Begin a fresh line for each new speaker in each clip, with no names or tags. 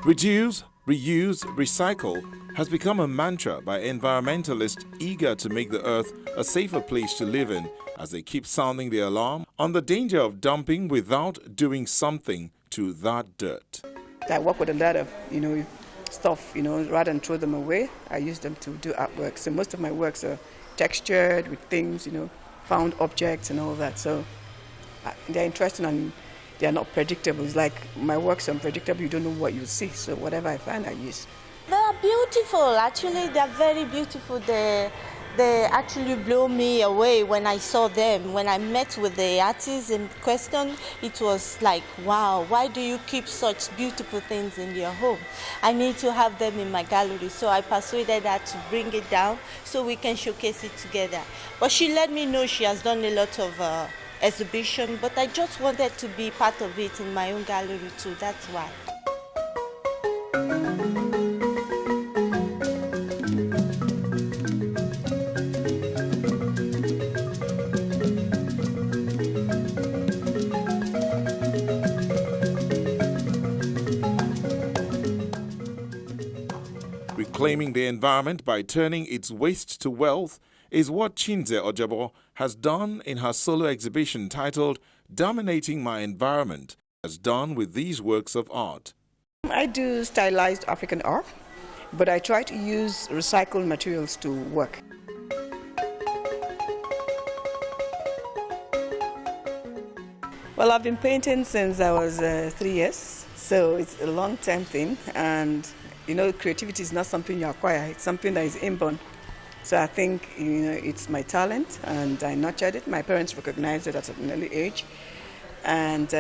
Reduce, reuse, recycle has become a mantra by environmentalists eager to make the earth a safer place to live in as they keep sounding the alarm on the danger of dumping without doing something to that dirt.
I work with a lot of, stuff, rather than throw them away, I use them to do artwork. So most of my works are textured with things, found objects and all that. So they're interesting and they're not predictable. It's like my works are unpredictable, you don't know what you'll see. So whatever I find, I use.
They are beautiful, actually, they're very beautiful. They actually blew me away when I saw them. When I met with the artist in question, it was like, wow, why do you keep such beautiful things in your home? I need to have them in my gallery. So I persuaded her to bring it down so we can showcase it together. But she let me know she has done a lot of exhibition, but I just wanted to be part of it in my own gallery too, that's why.
Reclaiming the environment by turning its waste to wealth is what Chinze Ojabo has done in her solo exhibition titled Dominating My Environment, has done with these works of art.
I do stylized African art, but I try to use recycled materials to work. Well, I've been painting since I was 3 years, so it's a long-term thing, and creativity is not something you acquire, it's something that is inborn. So I think, it's my talent, and I nurtured it. My parents recognized it at an early age, and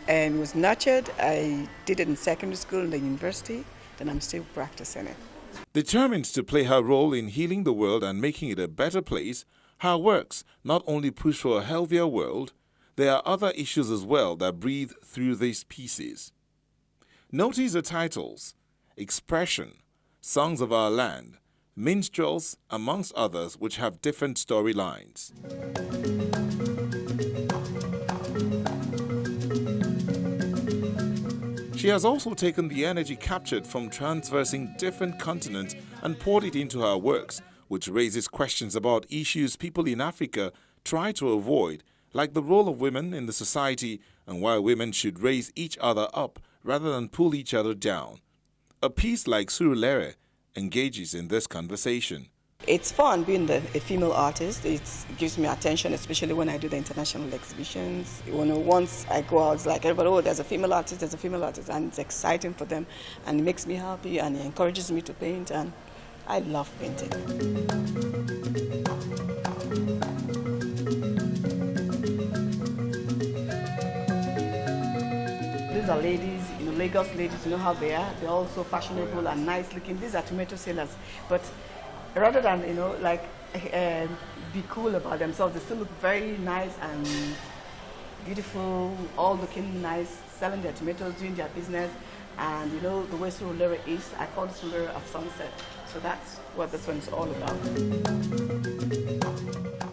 it was nurtured. I did it in secondary school and the university, then I'm still practicing it.
Determined to play her role in healing the world and making it a better place, her works not only push for a healthier world, there are other issues as well that breathe through these pieces. Notice the titles: Expression, Songs of Our Land, Minstrels, amongst others, which have different storylines. She has also taken the energy captured from traversing different continents and poured it into her works, which raises questions about issues people in Africa try to avoid, like the role of women in the society and why women should raise each other up rather than pull each other down. A piece like Surulere engages in this conversation.
It's fun being a female artist. It gives me attention, especially when I do the international exhibitions. Once I go out, it's like everybody, oh, there's a female artist, and it's exciting for them, and it makes me happy, and it encourages me to paint, and I love painting. These are ladies, Lagos ladies, you know how they are. They're all so fashionable and nice looking. These are tomato sellers. But rather than, be cool about themselves, they still look very nice and beautiful, all looking nice, selling their tomatoes, doing their business. And the way Surulere is, I call it Surulere at sunset. So that's what this one is all about.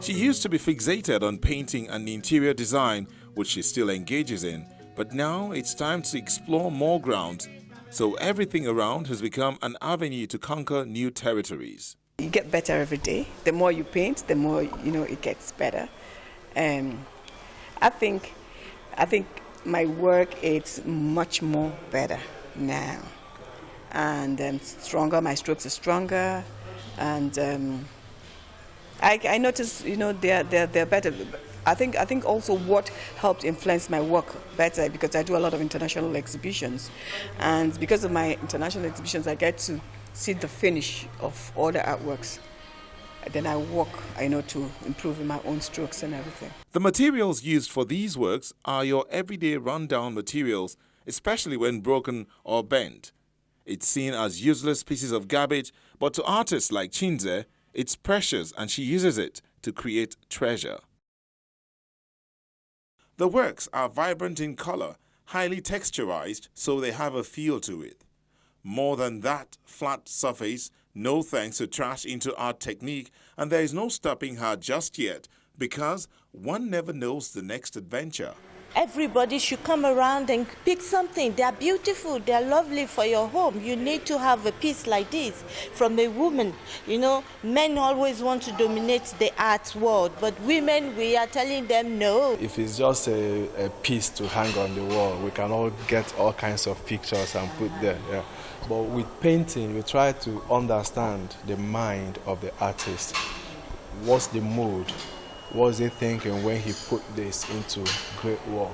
She used to be fixated on painting and interior design, which she still engages in. But now it's time to explore more ground, so everything around has become an avenue to conquer new territories.
You get better every day. The more you paint, the more it gets better. I think my work is much more better now, and stronger. My strokes are stronger, and I notice they're better. I think also what helped influence my work better, because I do a lot of international exhibitions, and because of my international exhibitions I get to see the finish of all the artworks. Then I work, to improve in my own strokes and everything.
The materials used for these works are your everyday rundown materials, especially when broken or bent. It's seen as useless pieces of garbage, but to artists like Chinze, it's precious and she uses it to create treasure. The works are vibrant in color, highly texturized, so they have a feel to it. More than that, flat surface, no thanks to trash into art technique, and there is no stopping her just yet, because one never knows the next adventure.
Everybody should come around and pick something. They are beautiful, they are lovely for your home. You need to have a piece like this from a woman. You know, men always want to dominate the art world, but women, we are telling them no.
If it's just a piece to hang on the wall, we can all get all kinds of pictures and put there. Yeah. But with painting, we try to understand the mind of the artist. What's the mood? What was he thinking when he put this into great work?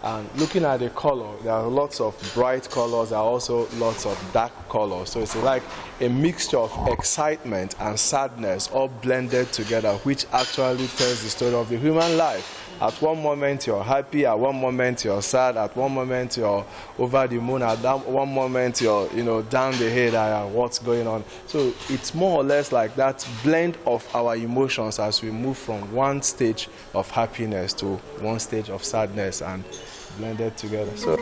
And looking at the color, there are lots of bright colors, there are also lots of dark colors. So it's like a mixture of excitement and sadness all blended together, which actually tells the story of the human life. At one moment you're happy, at one moment you're sad, at one moment you're over the moon, at one moment you're down the head at what's going on. So it's more or less like that blend of our emotions as we move from one stage of happiness to one stage of sadness and blended together. So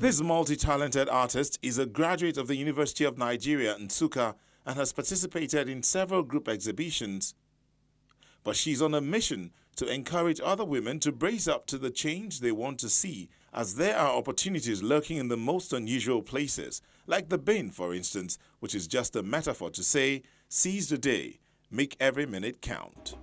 this multi-talented artist is a graduate of the University of Nigeria, Nsukka, and has participated in several group exhibitions. But she's on a mission to encourage other women to brace up to the change they want to see, as there are opportunities lurking in the most unusual places, like the bin, for instance, which is just a metaphor to say, seize the day, make every minute count.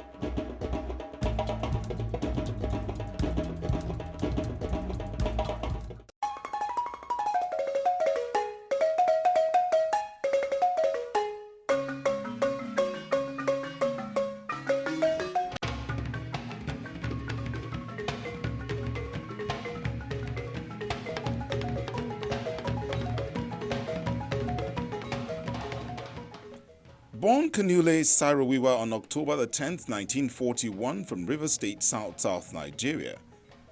Born Kanule Sarawiwa on October the 10th, 1941 from River State, South Nigeria,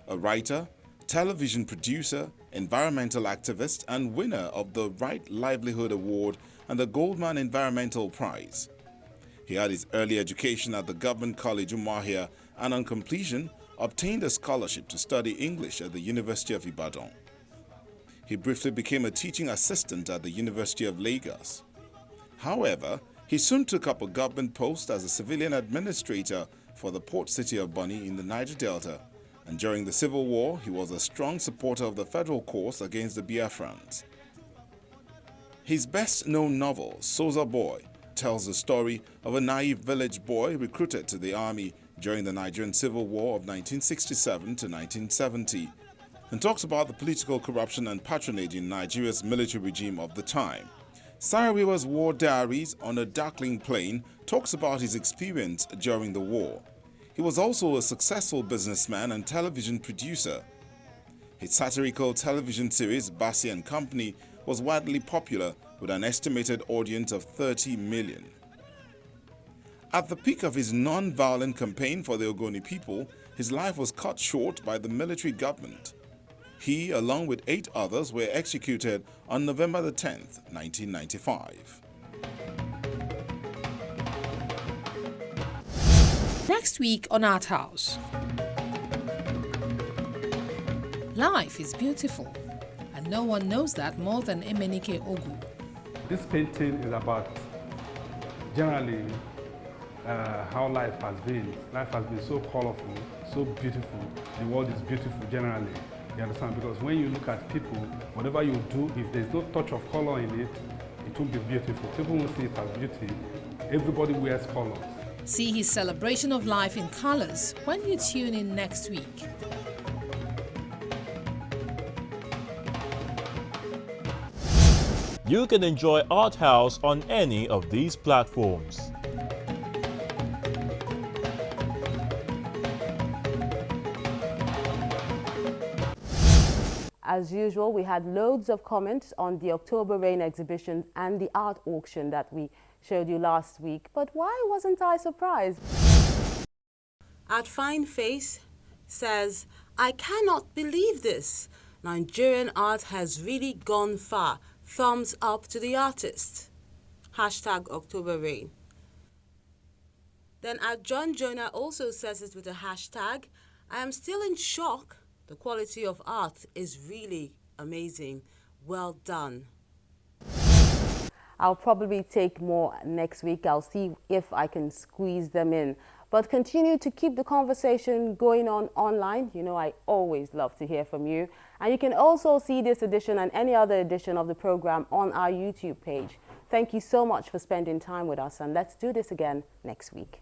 a writer, television producer, environmental activist and winner of the Right Livelihood Award and the Goldman Environmental Prize. He had his early education at the Government College Umuahia and on completion obtained a scholarship to study English at the University of Ibadan. He briefly became a teaching assistant at the University of Lagos. However, he soon took up a government post as a civilian administrator for the port city of Bonny in the Niger Delta, and during the Civil War, he was a strong supporter of the federal cause against the Biafrans. His best-known novel, Soldier Boy, tells the story of a naive village boy recruited to the army during the Nigerian Civil War of 1967 to 1970, and talks about the political corruption and patronage in Nigeria's military regime of the time. Sarawiwa's War Diaries on a Darkling Plain talks about his experience during the war. He was also a successful businessman and television producer. His satirical television series, Bassi and Company, was widely popular with an estimated audience of 30 million. At the peak of his non-violent campaign for the Ogoni people, his life was cut short by the military government. He, along with 8 others, were executed on November the 10th, 1995.
Next week on Art House. Life is beautiful, and no one knows that more than Emenike Ogu.
This painting is about generally how life has been. Life has been so colorful, so beautiful. The world is beautiful generally. You understand? Because when you look at people, whatever you do, if there's no touch of color in it, it won't be beautiful. People will see it as beauty. Everybody wears colors.
See his celebration of life in colors when you tune in next week.
You can enjoy Art House on any of these platforms.
As usual, we had loads of comments on the October Rain exhibition and the art auction that we showed you last week. But why wasn't I surprised?
At Fine Face says, I cannot believe this. Nigerian art has really gone far. Thumbs up to the artist. Hashtag October Rain. Then at John Jonah also says it with a hashtag, I am still in shock. The quality of art is really amazing. Well done.
I'll probably take more next week. I'll see if I can squeeze them in. But continue to keep the conversation going on online. You know, I always love to hear from you. And you can also see this edition and any other edition of the program on our YouTube page. Thank you so much for spending time with us, and let's do this again next week.